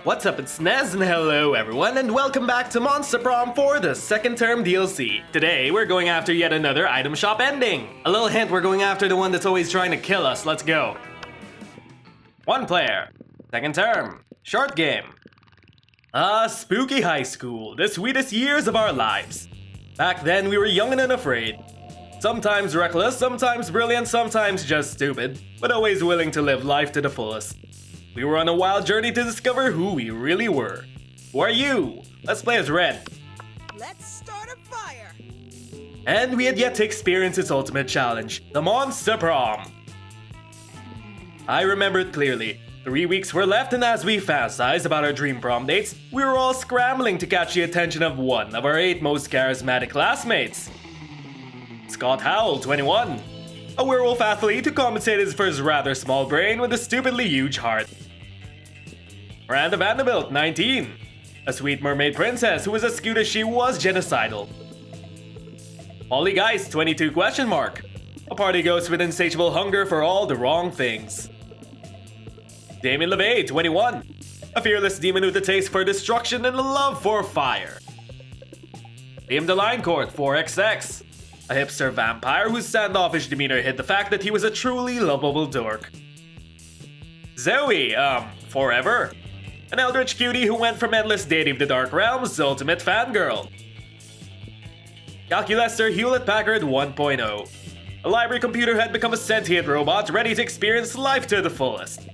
What's up, it's Nez, and hello everyone, and welcome back to Monster Prom for the second term DLC. Today, we're going after yet another item shop ending. A little hint, we're going after the one that's always trying to kill us. Let's go. One player. Second term. Short game. Spooky high school, the sweetest years of our lives. Back then, we were young and unafraid. Sometimes reckless, sometimes brilliant, sometimes just stupid, but always willing to live life to the fullest. We were on a wild journey to discover who we really were. Who are you? Let's play as Red. Let's start a fire! And we had yet to experience its ultimate challenge, the Monster Prom. I remember it clearly. 3 weeks were left, and as we fantasized about our dream prom dates, we were all scrambling to catch the attention of one of our 8 most charismatic classmates. Scott Howell, 21. A werewolf athlete who compensated for his rather small brain with a stupidly huge heart. Miranda Vanderbilt, 19. A sweet mermaid princess who was as cute as she was genocidal. Molly Geist, 22 ? A party ghost with insatiable hunger for all the wrong things. Damien LeVay, 21. A fearless demon with a taste for destruction and a love for fire. Liam Delacourt, 4XX. A hipster vampire whose standoffish demeanor hid the fact that he was a truly lovable dork. Zoe, forever. An eldritch cutie who went from endless dating to the dark realms to ultimate fangirl. Calculester Hewlett-Packard 1.0. A library computer had become a sentient robot ready to experience life to the fullest.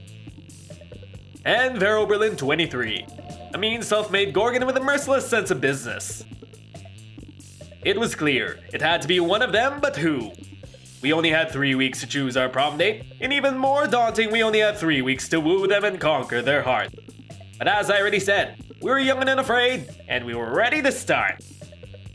And Vero Berlin 23. A mean self-made Gorgon with a merciless sense of business. It was clear, it had to be one of them, but who? We only had 3 weeks to choose our prom date, and even more daunting, we only had 3 weeks to woo them and conquer their heart. But as I already said, we were young and unafraid, and we were ready to start.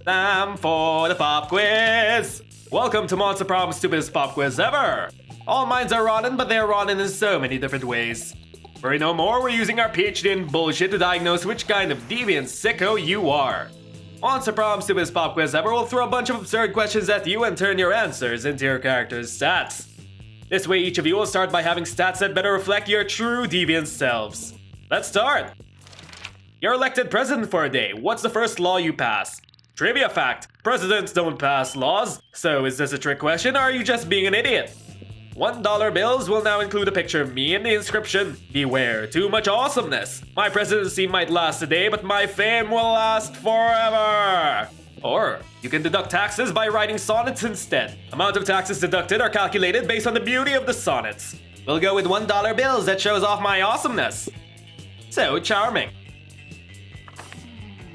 Time for the pop quiz! Welcome to Monster Prom's stupidest pop quiz ever! All minds are rotten, but they are rotten in so many different ways. Worry no more, we're using our PhD in bullshit to diagnose which kind of deviant sicko you are. Monster Prom's stupidest pop quiz ever will throw a bunch of absurd questions at you and turn your answers into your character's stats. This way each of you will start by having stats that better reflect your true deviant selves. Let's start! You're elected president for a day. What's the first law you pass? Trivia fact, presidents don't pass laws. So is this a trick question or are you just being an idiot? $1 bills will now include a picture of me and the inscription, "Beware too much awesomeness. My presidency might last a day, but my fame will last forever." Or, you can deduct taxes by writing sonnets instead. Amount of taxes deducted are calculated based on the beauty of the sonnets. We'll go with $1 bills that shows off my awesomeness. So charming.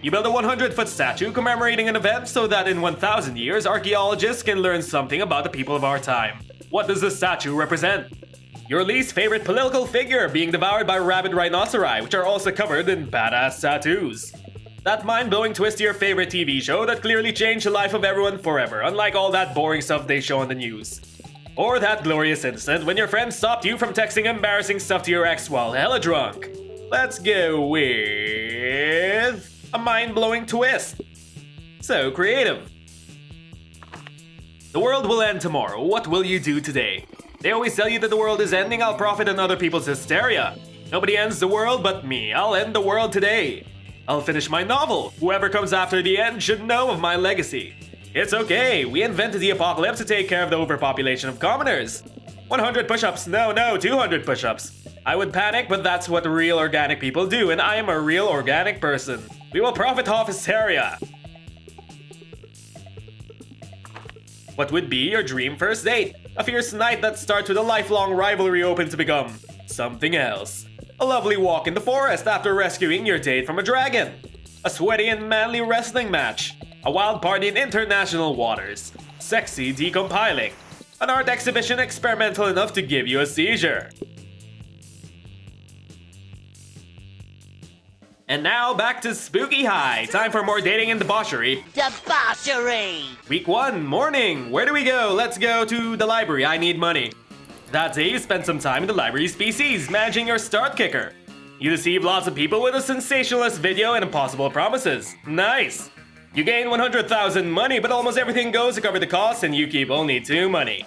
You build a 100-foot statue commemorating an event so that in 1,000 years, archaeologists can learn something about the people of our time. What does the statue represent? Your least favorite political figure being devoured by rabid rhinoceri, which are also covered in badass tattoos. That mind-blowing twist to your favorite TV show that clearly changed the life of everyone forever, unlike all that boring stuff they show on the news. Or that glorious instant when your friend stopped you from texting embarrassing stuff to your ex while hella drunk. Let's go with a mind-blowing twist. So creative. The world will end tomorrow. What will you do today? They always tell you that the world is ending. I'll profit on other people's hysteria. Nobody ends the world but me. I'll end the world today. I'll finish my novel. Whoever comes after the end should know of my legacy. It's okay. We invented the apocalypse to take care of the overpopulation of commoners. 100 push-ups. No, 200 push-ups. I would panic, but that's what real organic people do, and I am a real organic person. We will profit off hysteria. What would be your dream first date? A fierce night that starts with a lifelong rivalry open to become something else. A lovely walk in the forest after rescuing your date from a dragon. A sweaty and manly wrestling match. A wild party in international waters. Sexy decompiling. An art exhibition experimental enough to give you a seizure. And now back to Spooky High. Time for more dating and debauchery. Debauchery! Week 1, morning. Where do we go? Let's go to the library. I need money. That day, you spend some time in the library's PCs, managing your start kicker. You deceive lots of people with a sensationalist video and impossible promises. Nice. You gain 100,000 money, but almost everything goes to cover the cost and you keep only 2 money.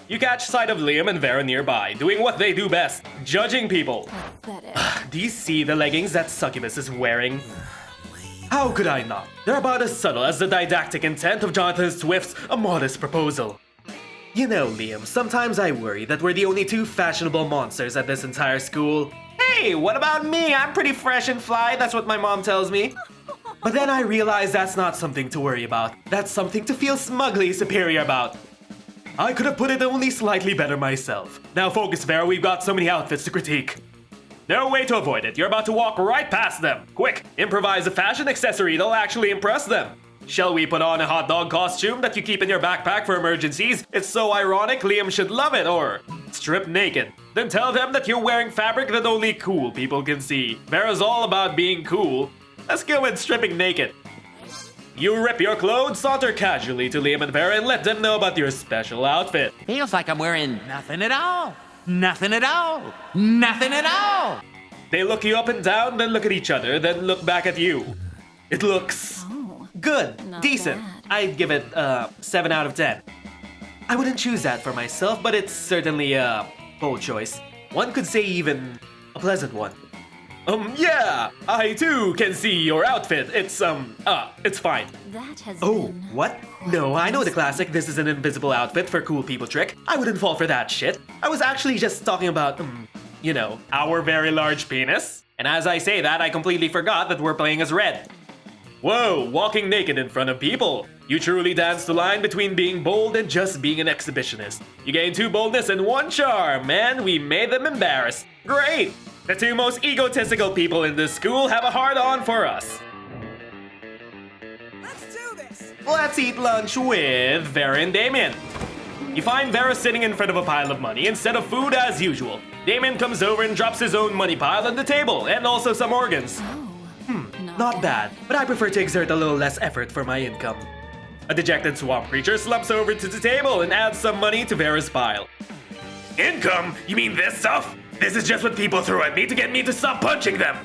You catch sight of Liam and Vera nearby, doing what they do best, judging people. Pathetic. Do you see the leggings that Succubus is wearing? How could I not? They're about as subtle as the didactic intent of Jonathan Swift's A Modest Proposal. You know, Liam, sometimes I worry that we're the only two fashionable monsters at this entire school. Hey, what about me? I'm pretty fresh and fly, that's what my mom tells me. But then I realize that's not something to worry about. That's something to feel smugly superior about. I could have put it only slightly better myself. Now focus, Vera, we've got so many outfits to critique. No way to avoid it. You're about to walk right past them. Quick, improvise a fashion accessory that'll actually impress them. Shall we put on a hot dog costume that you keep in your backpack for emergencies? It's so ironic, Liam should love it. Or strip naked. Then tell them that you're wearing fabric that only cool people can see. Vera's all about being cool. Let's go with stripping naked. You rip your clothes, saunter casually to Liam and Vera and let them know about your special outfit. Feels like I'm wearing nothing at all. Nothing at all. Nothing at all. They look you up and down, then look at each other, then look back at you. It looks good, not decent. bad. I'd give it 7 out of 10. I wouldn't choose that for myself, but it's certainly a bold choice. One could say even a pleasant one. Yeah, I too can see your outfit. It's fine. That has Oh, been... what? No, I know the classic "this is an invisible outfit for cool people" trick. I wouldn't fall for that shit. I was actually just talking about, you know, our very large penis. And as I say that, I completely forgot that we're playing as Red. Whoa, walking naked in front of people. You truly dance the line between being bold and just being an exhibitionist. You gain 2 boldness and 1 charm, and we made them embarrassed. Great! The 2 most egotistical people in this school have a hard-on for us. Let's do this! Let's eat lunch with Vera and Damien. You find Vera sitting in front of a pile of money instead of food as usual. Damien comes over and drops his own money pile on the table, and also some organs. Not bad, but I prefer to exert a little less effort for my income. A dejected swamp creature slumps over to the table and adds some money to Vera's pile. Income? You mean this stuff? This is just what people throw at me to get me to stop punching them.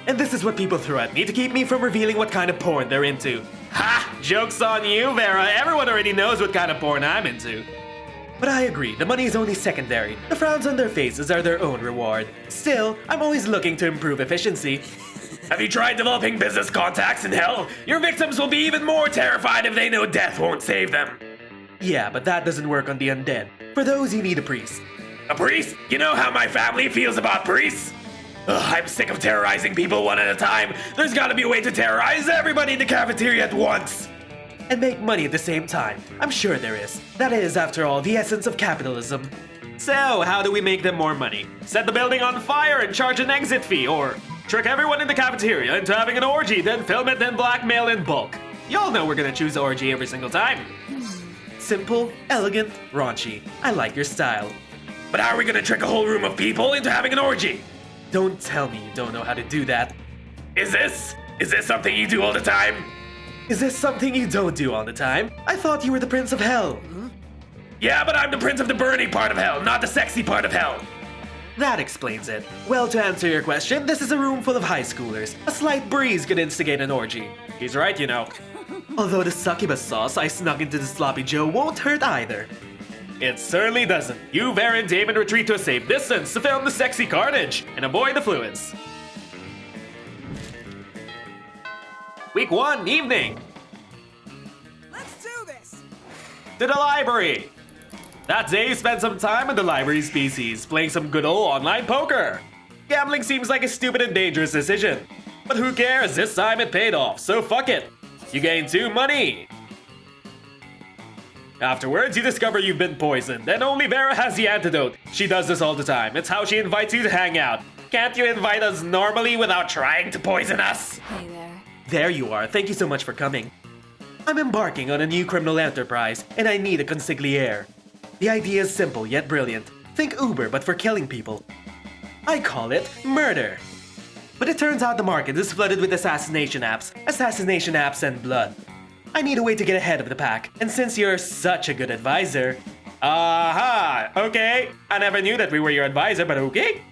And this is what people throw at me to keep me from revealing what kind of porn they're into. Ha! Joke's on you, Vera. Everyone already knows what kind of porn I'm into. But I agree, the money is only secondary. The frowns on their faces are their own reward. Still, I'm always looking to improve efficiency. Have you tried developing business contacts in hell? Your victims will be even more terrified if they know death won't save them. Yeah, but that doesn't work on the undead. For those, you need a priest. A priest? You know how my family feels about priests? Ugh, I'm sick of terrorizing people one at a time. There's gotta be a way to terrorize everybody in the cafeteria at once. And make money at the same time. I'm sure there is. That is, after all, the essence of capitalism. So, how do we make them more money? Set the building on fire and charge an exit fee, or trick everyone in the cafeteria into having an orgy, then film it, then blackmail in bulk. Y'all know we're gonna choose orgy every single time. Simple, elegant, raunchy. I like your style. But how are we gonna trick a whole room of people into having an orgy? Don't tell me you don't know how to do that. Is this something you do all the time? Is this something you don't do all the time? I thought you were the Prince of Hell. Yeah, but I'm the Prince of the burning part of hell, not the sexy part of hell. That explains it. Well, to answer your question, this is a room full of high schoolers. A slight breeze could instigate an orgy. He's right, you know. Although the succubus sauce I snuck into the sloppy joe won't hurt either. It certainly doesn't. You, Vera, and Damon retreat to a safe distance to film the sexy carnage and avoid the fluids. Week 1, evening. Let's do this! To the library. That day, you spent some time in the library species, playing some good old online poker. Gambling seems like a stupid and dangerous decision. But who cares? This time it paid off, so fuck it. You gain 2 money. Afterwards, you discover you've been poisoned, and only Vera has the antidote. She does this all the time. It's how she invites you to hang out. Can't you invite us normally without trying to poison us? Hey there. There you are. Thank you so much for coming. I'm embarking on a new criminal enterprise, and I need a consigliere. The idea is simple yet brilliant. Think Uber, but for killing people. I call it murder. But it turns out the market is flooded with assassination apps and blood. I need a way to get ahead of the pack, and since you're such a good advisor... Aha! Okay, I never knew that we were your advisor, but okay.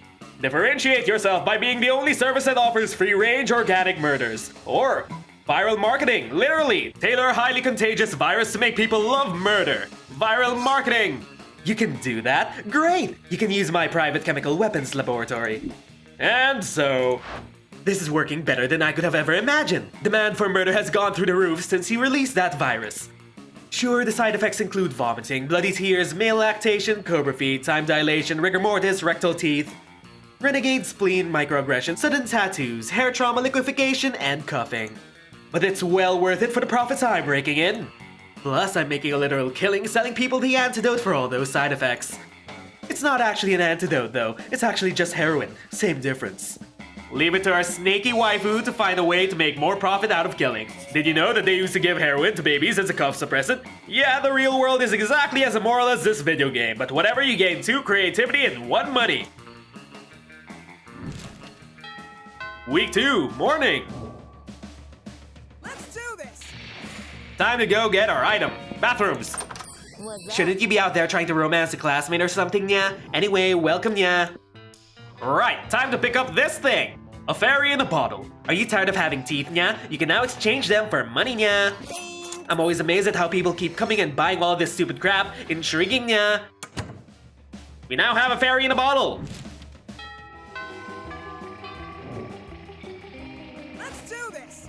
Differentiate yourself by being the only service that offers free-range organic murders. Or viral marketing, literally. Tailor a highly contagious virus to make people love murder. Viral marketing. You can do that? Great! You can use my private chemical weapons laboratory. And so... this is working better than I could have ever imagined. Demand for murder has gone through the roof since he released that virus. Sure, the side effects include vomiting, bloody tears, male lactation, cobra feet, time dilation, rigor mortis, rectal teeth, renegade spleen, microaggression, sudden tattoos, hair trauma, liquefaction, and cuffing. But it's well worth it for the profits I'm raking in. Plus, I'm making a literal killing selling people the antidote for all those side effects. It's not actually an antidote though, it's actually just heroin, same difference. Leave it to our snaky waifu to find a way to make more profit out of killing. Did you know that they used to give heroin to babies as a cough suppressant? Yeah, the real world is exactly as immoral as this video game, but whatever, you gain 2 creativity and 1 money. Week 2, morning. Let's do this. Time to go get our item. Bathrooms. Shouldn't you be out there trying to romance a classmate or something, nya? Anyway, welcome, nya. Right, time to pick up this thing. A fairy in a bottle. Are you tired of having teeth, nya? You can now exchange them for money, nya. I'm always amazed at how people keep coming and buying all this stupid crap. Intriguing, nya. We now have a fairy in a bottle. Let's do this.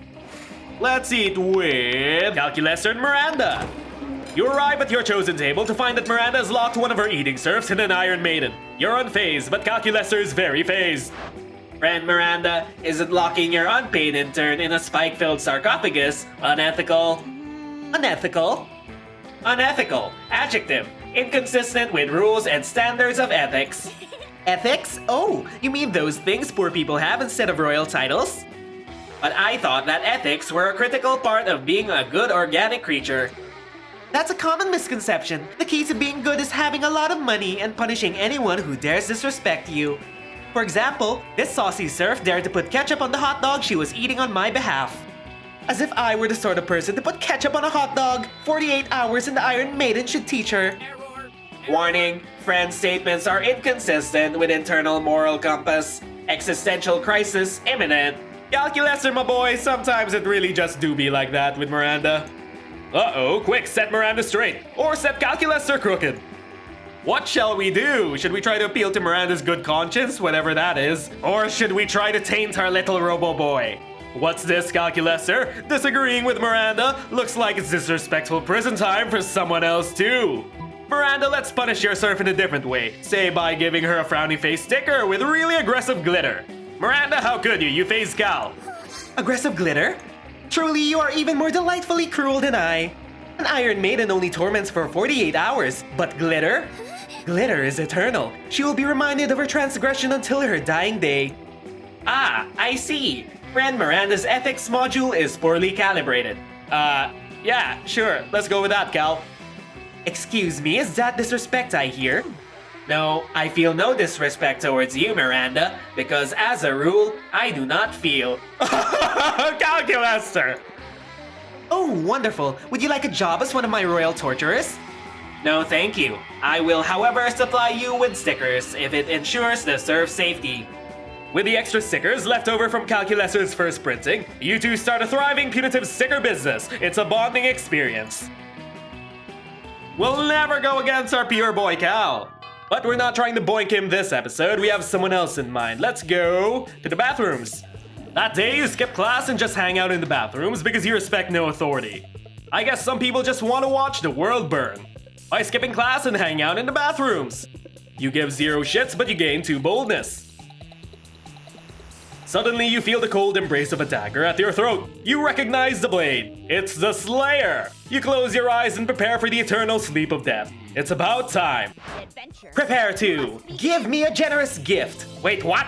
Let's eat with Calculus and Miranda. You arrive at your chosen table to find that Miranda has locked one of her eating serfs in an Iron Maiden. You're unfazed, but Calculester is very phased. Friend Miranda, isn't locking your unpaid intern in a spike-filled sarcophagus unethical? Unethical? Unethical. Adjective. Inconsistent with rules and standards of ethics. Ethics? Oh, you mean those things poor people have instead of royal titles? But I thought that ethics were a critical part of being a good organic creature. That's a common misconception. The key to being good is having a lot of money and punishing anyone who dares disrespect you. For example, this saucy serf dared to put ketchup on the hot dog she was eating on my behalf. As if I were the sort of person to put ketchup on a hot dog. 48 hours in the Iron Maiden should teach her. Warning, friend statements are inconsistent with internal moral compass. Existential crisis imminent. Calculester, my boy, sometimes it really just do be like that with Miranda. Uh-oh, quick, set Miranda straight. Or set Calculester crooked. What shall we do? Should we try to appeal to Miranda's good conscience, whatever that is? Or should we try to taint our little robo-boy? What's this, Calculester? Disagreeing with Miranda? Looks like it's disrespectful prison time for someone else too. Miranda, let's punish your serf in a different way. Say by giving her a frowny face sticker with really aggressive glitter. Miranda, how could you? You phase Cal. Aggressive glitter? Truly, you are even more delightfully cruel than I. An Iron Maiden only torments for 48 hours, but glitter? Glitter is eternal. She will be reminded of her transgression until her dying day. Ah, I see. Friend Miranda's ethics module is poorly calibrated. Yeah, sure. Let's go with that, Cal. Excuse me, is that disrespect I hear? No, I feel no disrespect towards you, Miranda, because as a rule, I do not feel... Calculester! Oh, wonderful. Would you like a job as one of my royal torturers? No, thank you. I will, however, supply you with stickers if it ensures the serf's safety. With the extra stickers left over from Calculester's first printing, you two start a thriving punitive sticker business. It's a bonding experience. We'll never go against our pure boy Cal. But we're not trying to boink him this episode, we have someone else in mind. Let's go to the bathrooms. That day, you skip class and just hang out in the bathrooms because you respect no authority. I guess some people just want to watch the world burn by skipping class and hang out in the bathrooms. You give 0 shits, but you gain 2 boldness. Suddenly, you feel the cold embrace of a dagger at your throat. You recognize the blade. It's the Slayer. You close your eyes and prepare for the eternal sleep of death. It's about time. Adventure. Prepare to give me a generous gift. Wait, what?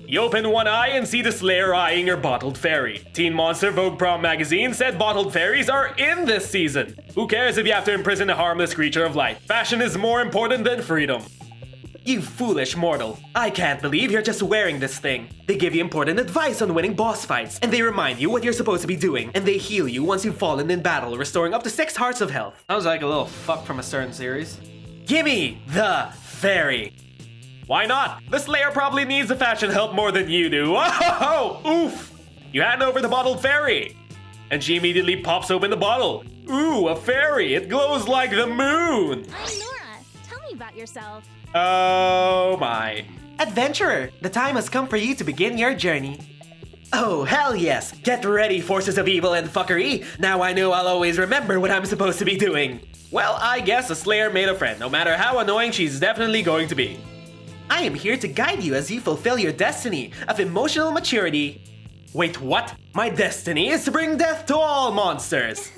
You open one eye and see the Slayer eyeing your bottled fairy. Teen Monster Vogue Prom magazine said bottled fairies are in this season. Who cares if you have to imprison a harmless creature of light? Fashion is more important than freedom. You foolish mortal. I can't believe you're just wearing this thing. They give you important advice on winning boss fights, and they remind you what you're supposed to be doing, and they heal you once you've fallen in battle, restoring up to 6 hearts of health. Sounds like a little fuck from a certain series. Gimme the fairy. Why not? The Slayer probably needs the fashion help more than you do. Oh, oof! You hand over the bottled fairy, and she immediately pops open the bottle. Ooh, a fairy! It glows like the moon! I'm Nora. Tell about yourself. Oh my. Adventurer, the time has come for you to begin your journey. Oh, hell yes! Get ready, forces of evil and fuckery! Now I know I'll always remember what I'm supposed to be doing. Well, I guess a Slayer made a friend. No matter how annoying, she's definitely going to be. I am here to guide you as you fulfill your destiny of emotional maturity. Wait, what? My destiny is to bring death to all monsters!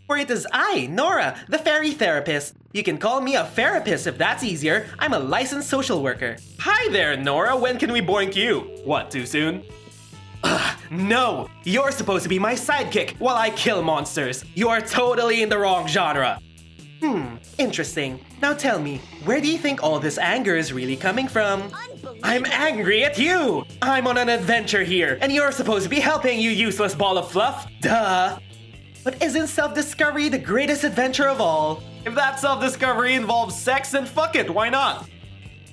For it is I, Nora, the fairy therapist. You can call me a therapist if that's easier. I'm a licensed social worker. Hi there, Nora. When can we boink you? What, too soon? No! You're supposed to be my sidekick while I kill monsters. You are totally in the wrong genre. Interesting. Now tell me, where do you think all this anger is really coming from? I'm angry at you! I'm on an adventure here, and you're supposed to be helping, you useless ball of fluff. Duh! But isn't self-discovery the greatest adventure of all? If that self-discovery involves sex, then fuck it, why not?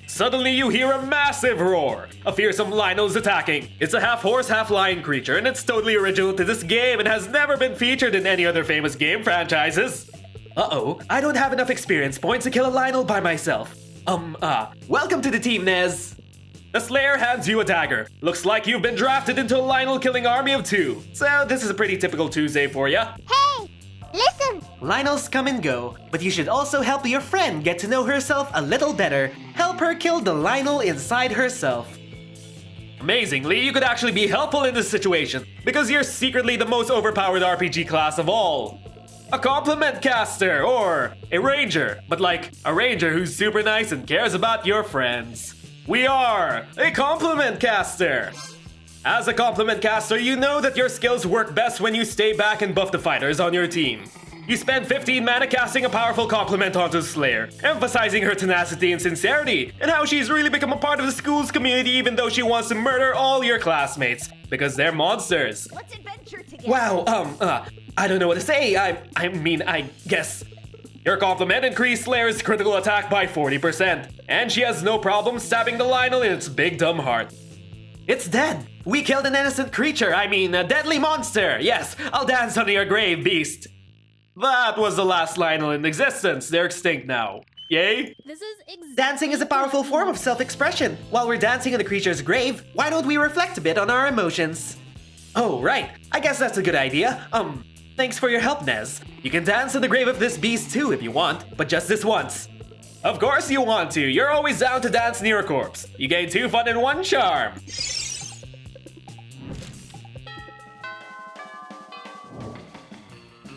Suddenly you hear a massive roar. A fearsome Lionel's attacking. It's a half-horse, half-lion creature, and it's totally original to this game and has never been featured in any other famous game franchises. Uh-oh, I don't have enough experience points to kill a Lionel by myself. Welcome to the team, Nez. The Slayer hands you a dagger. Looks like you've been drafted into a Lionel-killing army of 2. So this is a pretty typical Tuesday for ya. Hey, listen. Lionels come and go, but you should also help your friend get to know herself a little better. Help her kill the Lionel inside herself. Amazingly, you could actually be helpful in this situation, because you're secretly the most overpowered RPG class of all. A compliment caster, or a ranger, but like a ranger who's super nice and cares about your friends. We are a compliment caster. As a compliment caster, you know that your skills work best when you stay back and buff the fighters on your team. You spend 15 mana casting a powerful compliment onto Slayer, emphasizing her tenacity and sincerity, and how she's really become a part of the school's community even though she wants to murder all your classmates, because they're monsters. Let's adventure together. Wow, I don't know what to say. I guess. Your compliment increased Slayer's critical attack by 40%, and she has no problem stabbing the Lionel in its big dumb heart. It's dead. We killed an innocent creature. I mean, a deadly monster. Yes, I'll dance on your grave, beast. That was the last Lionel in existence. They're extinct now. Yay? This is exactly Dancing is a powerful form of self-expression. While we're dancing on the creature's grave, why don't we reflect a bit on our emotions? Oh, right. I guess that's a good idea. Thanks for your help, Nez. You can dance on the grave of this beast too if you want, but just this once. Of course you want to. You're always down to dance near a corpse. You gain 2 fun and 1 charm.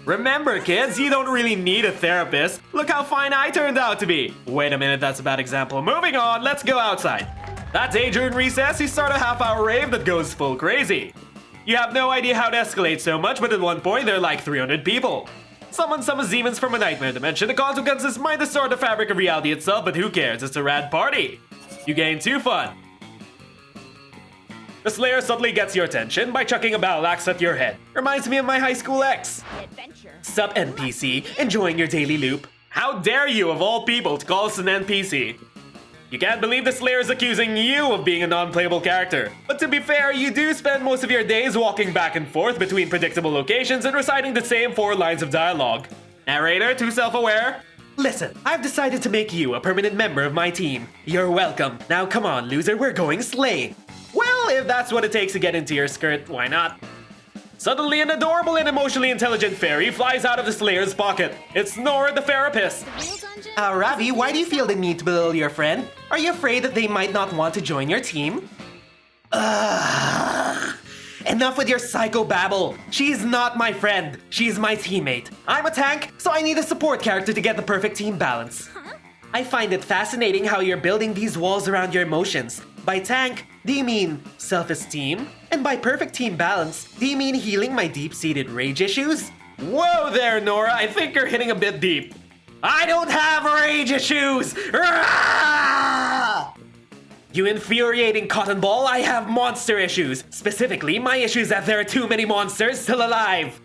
Remember, kids, you don't really need a therapist. Look how fine I turned out to be. Wait a minute, that's a bad example. Moving on, let's go outside. That day during recess, you start a half-hour rave that goes full crazy. You have no idea how to escalate so much, but at one point there are like 300 people. Someone summons demons from a nightmare dimension. The consequences might distort the fabric of reality itself, but who cares? It's a rad party. You gain 2 fun. The Slayer suddenly gets your attention by chucking a battle axe at your head. Reminds me of my high school ex. Adventure. Sup, NPC? Enjoying your daily loop? How dare you, of all people, to call us an NPC? You can't believe the Slayer is accusing you of being a non-playable character. But to be fair, you do spend most of your days walking back and forth between predictable locations and reciting the same 4 lines of dialogue. Narrator, too self-aware? Listen, I've decided to make you a permanent member of my team. You're welcome. Now come on, loser, we're going slaying. Well, if that's what it takes to get into your skirt, why not? Suddenly, an adorable and emotionally intelligent fairy flies out of the Slayer's pocket. It's Nora the therapist. real dungeon. Aaravi, why do you feel the need to belittle your friend? Are you afraid that they might not want to join your team? Enough with your psycho babble. She's not my friend. She's my teammate. I'm a tank, so I need a support character to get the perfect team balance. I find it fascinating how you're building these walls around your emotions. By tank, do you mean self-esteem? And by perfect team balance, do you mean healing my deep-seated rage issues? Whoa there, Nora. I think you're hitting a bit deep. I don't have rage issues! You infuriating cotton ball, I have monster issues. Specifically, my issue is that there are too many monsters still alive.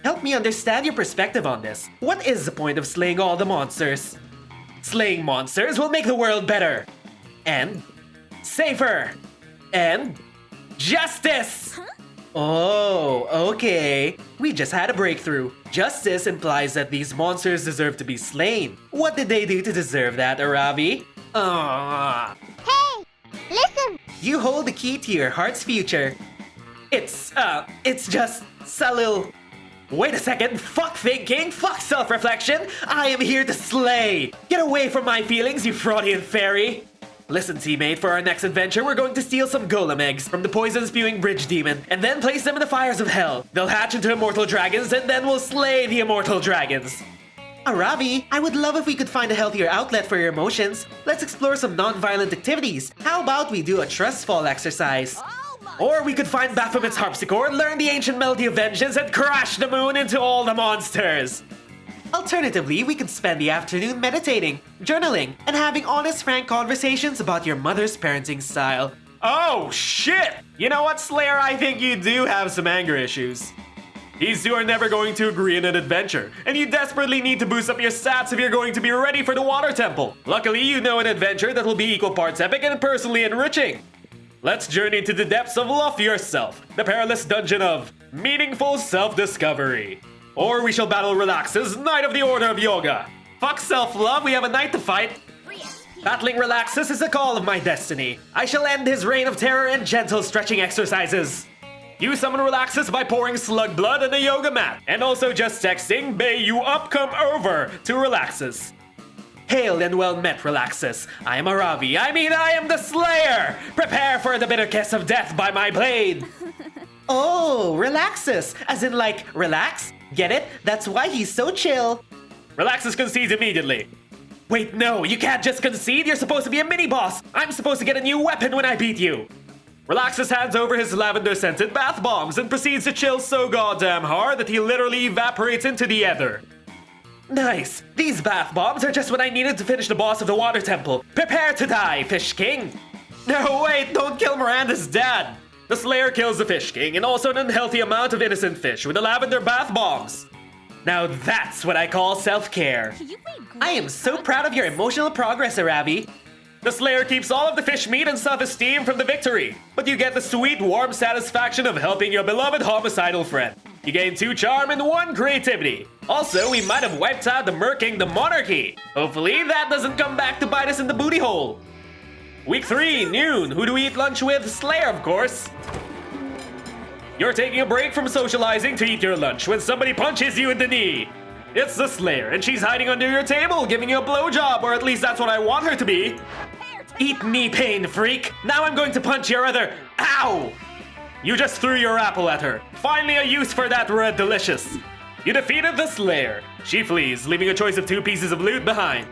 Help me understand your perspective on this. What is the point of slaying all the monsters? Slaying monsters will make the world better. And safer. And justice. Oh, okay. We just had a breakthrough. Justice implies that these monsters deserve to be slain. What did they do to deserve that, Aaravi? Hey, listen. You hold the key to your heart's future. It's just a little... Wait a second, fuck thinking, fuck self-reflection. I am here to slay. Get away from my feelings, you Freudian fairy. Listen, teammate, for our next adventure, we're going to steal some golem eggs from the poison-spewing bridge demon, and then place them in the fires of hell. They'll hatch into immortal dragons, and then we'll slay the immortal dragons. Aaravi, I would love if we could find a healthier outlet for your emotions. Let's explore some non-violent activities. How about we do a trust fall exercise? Or we could find Baphomet's harpsichord, learn the ancient melody of vengeance, and crash the moon into all the monsters. Alternatively, we could spend the afternoon meditating, journaling, and having honest, frank conversations about your mother's parenting style. Oh, shit! You know what, Slayer? I think you do have some anger issues. These two are never going to agree in an adventure, and you desperately need to boost up your stats if you're going to be ready for the water temple. Luckily, you know an adventure that will be equal parts epic and personally enriching. Let's journey into the depths of Love Yourself, the perilous dungeon of meaningful self-discovery. Or we shall battle Relax's Knight of the Order of Yoga. Fuck self-love, we have a knight to fight. Battling Relaxus is a call of my destiny. I shall end his reign of terror and gentle stretching exercises. You summon Relaxus by pouring slug blood on a yoga mat, and also just texting "May you up come over" to Relaxus. Hail and well met, Relaxus. I am Aaravi. I am the Slayer! Prepare for the bitter kiss of death by my blade! Oh, Relaxus, as in like, relax? Get it? That's why he's so chill. Relaxus concedes immediately. Wait, no, you can't just concede. You're supposed to be a mini-boss. I'm supposed to get a new weapon when I beat you. Relaxus hands over his lavender-scented bath bombs and proceeds to chill so goddamn hard that he literally evaporates into the ether. Nice. These bath bombs are just what I needed to finish the boss of the water temple. Prepare to die, Fish King. No, wait, don't kill Miranda's dad. The Slayer kills the Fish King and also an unhealthy amount of innocent fish with the lavender bath bombs. Now that's what I call self-care. I am so proud of your emotional progress, Aaravi. The Slayer keeps all of the fish meat and self-esteem from the victory, but you get the sweet, warm satisfaction of helping your beloved homicidal friend. You gain 2 charm and 1 creativity. Also, we might have wiped out the Mer Kingdom monarchy. Hopefully that doesn't come back to bite us in the booty hole. Week 3, noon. Who do we eat lunch with? Slayer, of course. You're taking a break from socializing to eat your lunch when somebody punches you in the knee. It's the Slayer, and she's hiding under your table, giving you a blowjob, or at least that's what I want her to be. Eat knee pain, freak. Now I'm going to punch your other... Ow! You just threw your apple at her. Finally a use for that red delicious. You defeated the Slayer. She flees, leaving a choice of 2 pieces of loot behind.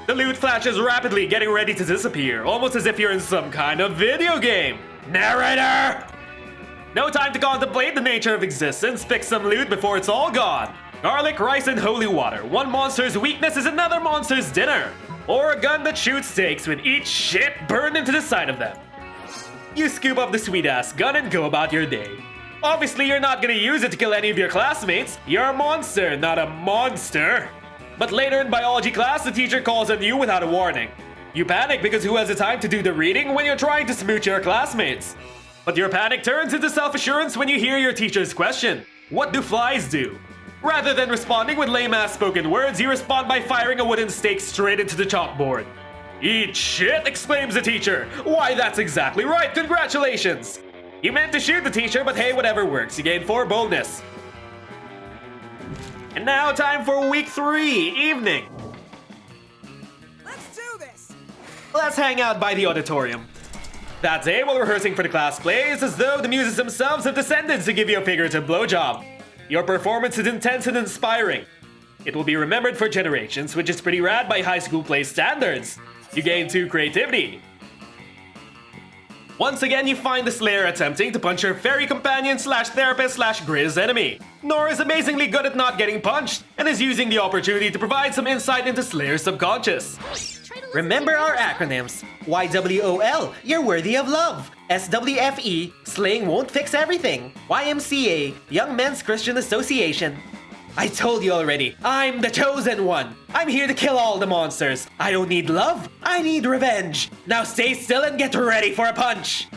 The loot flashes rapidly, getting ready to disappear, almost as if you're in some kind of video game. Narrator! No time to contemplate the nature of existence. Pick some loot before it's all gone. Garlic, rice, and holy water. One monster's weakness is another monster's dinner. Or a gun that shoots stakes with each shit burned into the side of them. You scoop up the sweet-ass gun and go about your day. Obviously, you're not gonna use it to kill any of your classmates. You're a monster, not a monster. But later in biology class, the teacher calls on you without a warning. You panic because who has the time to do the reading when you're trying to smooch your classmates? But your panic turns into self-assurance when you hear your teacher's question. What do flies do? Rather than responding with lame-ass spoken words, you respond by firing a wooden stake straight into the chalkboard. Eat shit, exclaims the teacher. Why, that's exactly right, congratulations. You meant to shoot the teacher, but hey, whatever works. You gain 4 boldness. And now time for week 3, evening. Let's do this! Let's hang out by the auditorium. That day, while rehearsing for the class play, it's as though the muses themselves have descended to give you a figurative blowjob. Your performance is intense and inspiring. It will be remembered for generations, which is pretty rad by high school play standards. You gain 2 creativity. Once again, you find the Slayer attempting to punch her fairy companion slash therapist slash Grizz enemy. Nora is amazingly good at not getting punched, and is using the opportunity to provide some insight into Slayer's subconscious. Remember our acronyms. YWOL, you're worthy of love. SWFE, slaying won't fix everything. YMCA, Young Men's Christian Association. I told you already, I'm the chosen one. I'm here to kill all the monsters. I don't need love, I need revenge. Now stay still and get ready for a punch.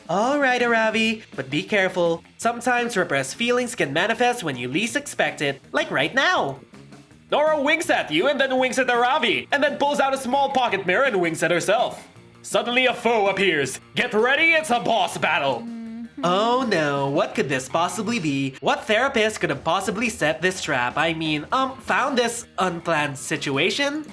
Alright, Aaravi, but be careful. Sometimes repressed feelings can manifest when you least expect it, like right now. Nora winks at you and then winks at Aaravi, and then pulls out a small pocket mirror and winks at herself. Suddenly a foe appears. Get ready, it's a boss battle. Oh no, what could this possibly be? What therapist could have possibly set this trap? Found this unplanned situation?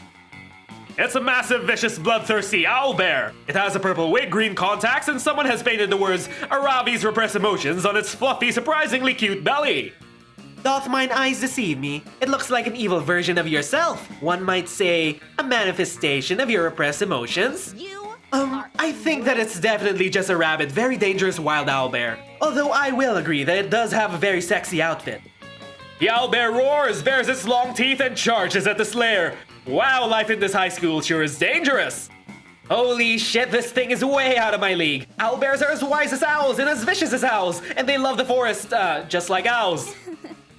It's a massive, vicious, bloodthirsty owlbear. It has a purple wig, green contacts, and someone has painted the words Aaravi's repressed emotions on its fluffy, surprisingly cute belly. Doth mine eyes deceive me? It looks like an evil version of yourself. One might say, a manifestation of your repressed emotions. I think that it's definitely just a rabid, very dangerous wild owlbear. Although I will agree that it does have a very sexy outfit. The owlbear roars, bares its long teeth, and charges at the slayer. Wow, life in this high school sure is dangerous. Holy shit, this thing is way out of my league. Owlbears are as wise as owls and as vicious as owls, and they love the forest, just like owls.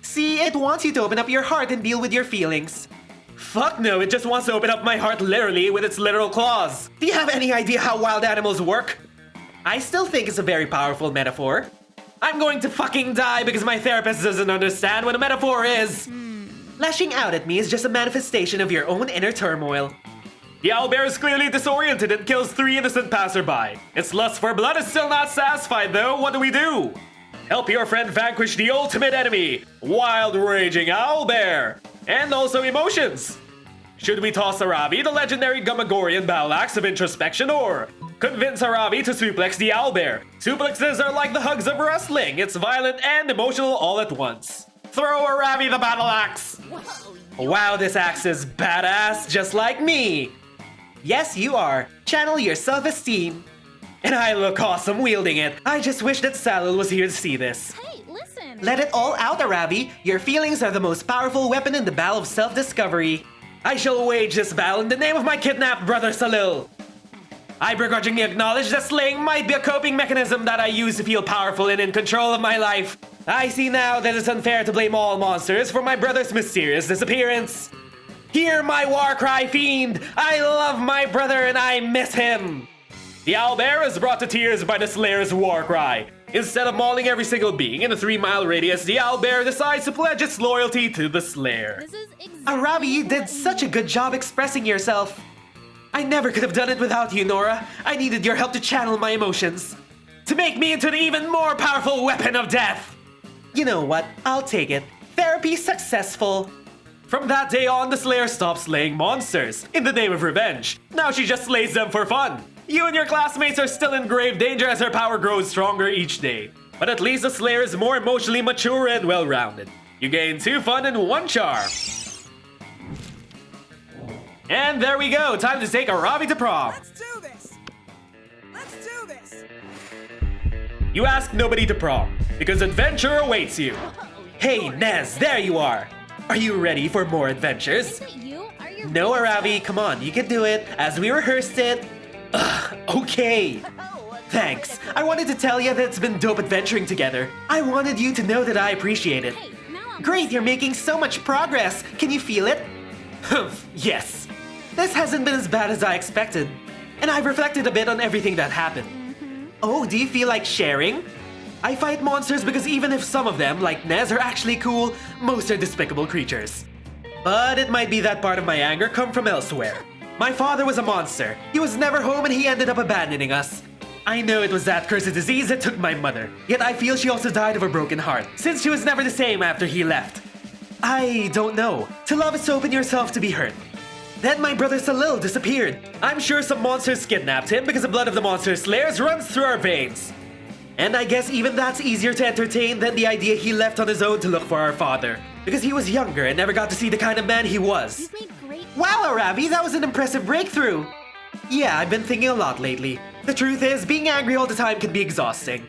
See, it wants you to open up your heart and deal with your feelings. Fuck no, it just wants to open up my heart literally with its literal claws. Do you have any idea how wild animals work? I still think it's a very powerful metaphor. I'm going to fucking die because my therapist doesn't understand what a metaphor is. Lashing out at me is just a manifestation of your own inner turmoil. The owlbear is clearly disoriented and kills 3 innocent passerby. Its lust for blood is still not satisfied though, what do we do? Help your friend vanquish the ultimate enemy, wild raging owlbear, and also emotions. Should we toss Aaravi the legendary Gumagorian battle axe of introspection, or convince Aaravi to suplex the owlbear? Suplexes are like the hugs of wrestling, it's violent and emotional all at once. Throw Aaravi the battle axe! Wow, this axe is badass, just like me! Yes, you are. Channel your self-esteem. And I look awesome wielding it. I just wish that Salil was here to see this. Hey, listen. Let it all out, Aaravi. Your feelings are the most powerful weapon in the battle of self-discovery. I shall wage this battle in the name of my kidnapped brother Salil. I begrudgingly acknowledge that slaying might be a coping mechanism that I use to feel powerful and in control of my life. I see now that it's unfair to blame all monsters for my brother's mysterious disappearance. Hear my war cry, fiend! I love my brother and I miss him! The owlbear is brought to tears by the slayer's war cry. Instead of mauling every single being in a 3-mile radius, the owlbear decides to pledge its loyalty to the slayer. This is exactly Aaravi, you did such a good job expressing yourself. I never could have done it without you, Nora. I needed your help to channel my emotions. To make me into an even more powerful weapon of death. You know what? I'll take it. Therapy successful. From that day on, the slayer stopped slaying monsters in the name of revenge. Now she just slays them for fun. You and your classmates are still in grave danger as her power grows stronger each day. But at least the slayer is more emotionally mature and well-rounded. You gain 2 fun and 1 charm. And there we go, time to take Aaravi to prom. Let's do this! Let's do this! You ask nobody to prom, because adventure awaits you. Hey, Nez, there you are. Are you ready for more adventures? Is it you? Are you No, Aaravi, come on, you can do it, as we rehearsed it. Ugh, okay. Thanks. I wanted to tell you that it's been dope adventuring together. I wanted you to know that I appreciate it. Hey, now I'm Great, you're making so much progress. Can you feel it? Humph, yes. This hasn't been as bad as I expected. And I've reflected a bit on everything that happened. Oh, do you feel like sharing? I fight monsters because even if some of them, like Nez, are actually cool, most are despicable creatures. But it might be that part of my anger come from elsewhere. My father was a monster. He was never home and he ended up abandoning us. I know it was that cursed disease that took my mother. Yet I feel she also died of a broken heart, since she was never the same after he left. I don't know. To love is to open yourself to be hurt. Then my brother Salil disappeared. I'm sure some monsters kidnapped him because the blood of the monster slayers runs through our veins. And I guess even that's easier to entertain than the idea he left on his own to look for our father. Because he was younger and never got to see the kind of man he was. You've made great. Wow, Aaravi, that was an impressive breakthrough. Yeah, I've been thinking a lot lately. The truth is, being angry all the time can be exhausting.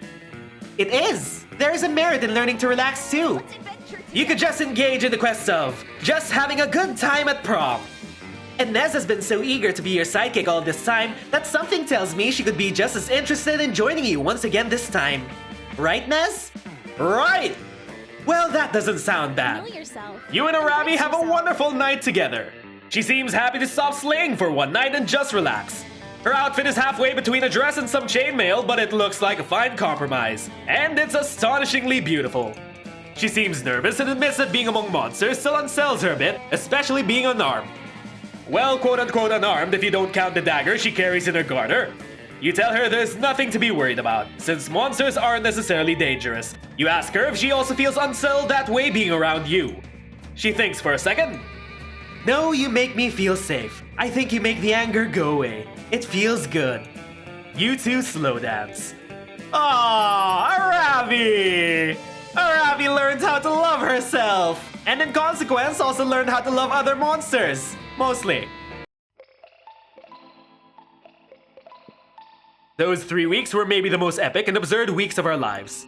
It is. There is a merit in learning to relax too. You could just engage in the quest of just having a good time at prom. And Nez has been so eager to be your sidekick all this time that something tells me she could be just as interested in joining you once again this time. Right, Nez? Right! Well, that doesn't sound bad. Know yourself. You and Aaravi have a Yourself. wonderful night together. She seems happy to stop slaying for one night and just relax. Her outfit is halfway between a dress and some chainmail, but it looks like a fine compromise. And it's astonishingly beautiful. She seems nervous and admits that being among monsters still unsettles her a bit, especially being unarmed. Well, quote-unquote unarmed if you don't count the dagger she carries in her garter. You tell her there's nothing to be worried about, since monsters aren't necessarily dangerous. You ask her if she also feels unsettled that way being around you. She thinks for a second. No, you make me feel safe. I think you make the anger go away. It feels good. You two slow dance. Aww, Aaravi! Aaravi learned how to love herself, and in consequence also learned how to love other monsters. Mostly. Those 3 weeks were maybe the most epic and absurd weeks of our lives.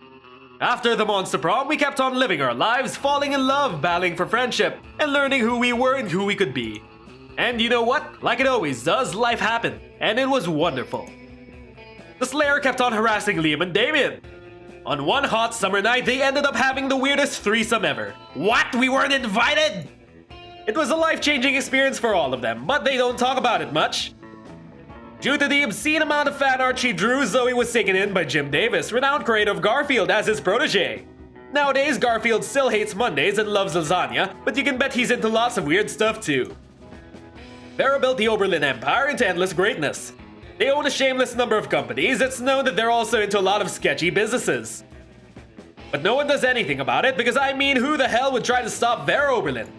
After the Monster Prom, we kept on living our lives, falling in love, battling for friendship, and learning who we were and who we could be. And you know what? Like it always does, life happened, and it was wonderful. The Slayer kept on harassing Liam and Damien. On one hot summer night, they ended up having the weirdest threesome ever. What? We weren't invited? It was a life-changing experience for all of them, but they don't talk about it much. Due to the obscene amount of fan art she drew, Zoe was taken in by Jim Davis, renowned creator of Garfield, as his protege. Nowadays, Garfield still hates Mondays and loves lasagna, but you can bet he's into lots of weird stuff too. Vero built the Oberlin Empire into endless greatness. They own a shameless number of companies. It's known that they're also into a lot of sketchy businesses. But no one does anything about it because, I mean, who the hell would try to stop Vero Oberlin?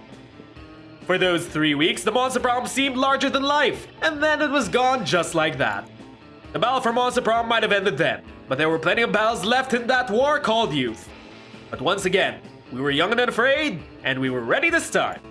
For those 3 weeks, the Monster Prom seemed larger than life, and then it was gone just like that. The battle for Monster Prom might have ended then, but there were plenty of battles left in that war called youth. But once again, we were young and unafraid, and we were ready to start.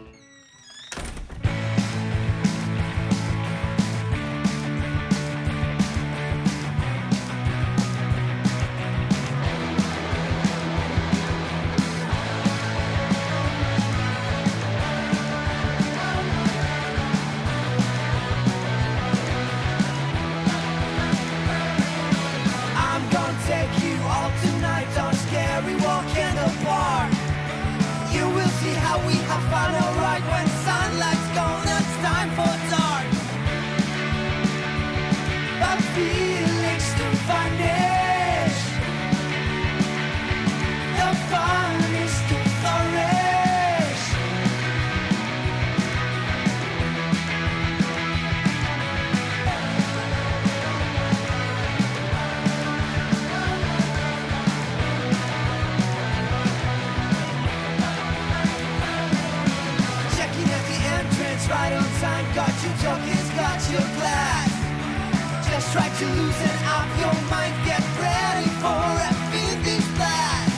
Try to loosen up your mind, get ready for a finish blast.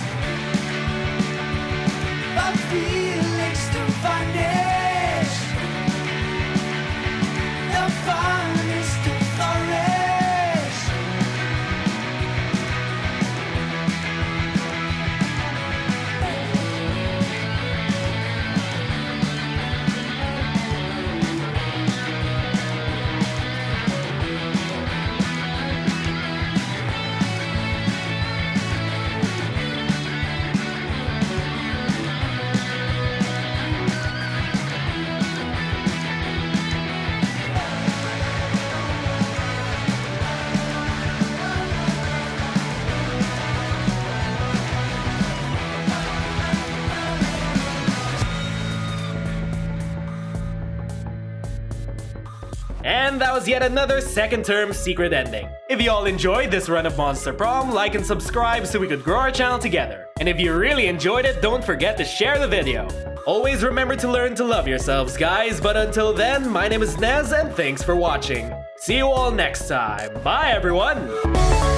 But feelings to vanish. The fun is to flourish. And that was yet another second term secret ending. If you all enjoyed this run of Monster Prom, like and subscribe so we could grow our channel together. And if you really enjoyed it, don't forget to share the video. Always remember to learn to love yourselves, guys, but until then, my name is Nez and thanks for watching. See you all next time. Bye, everyone!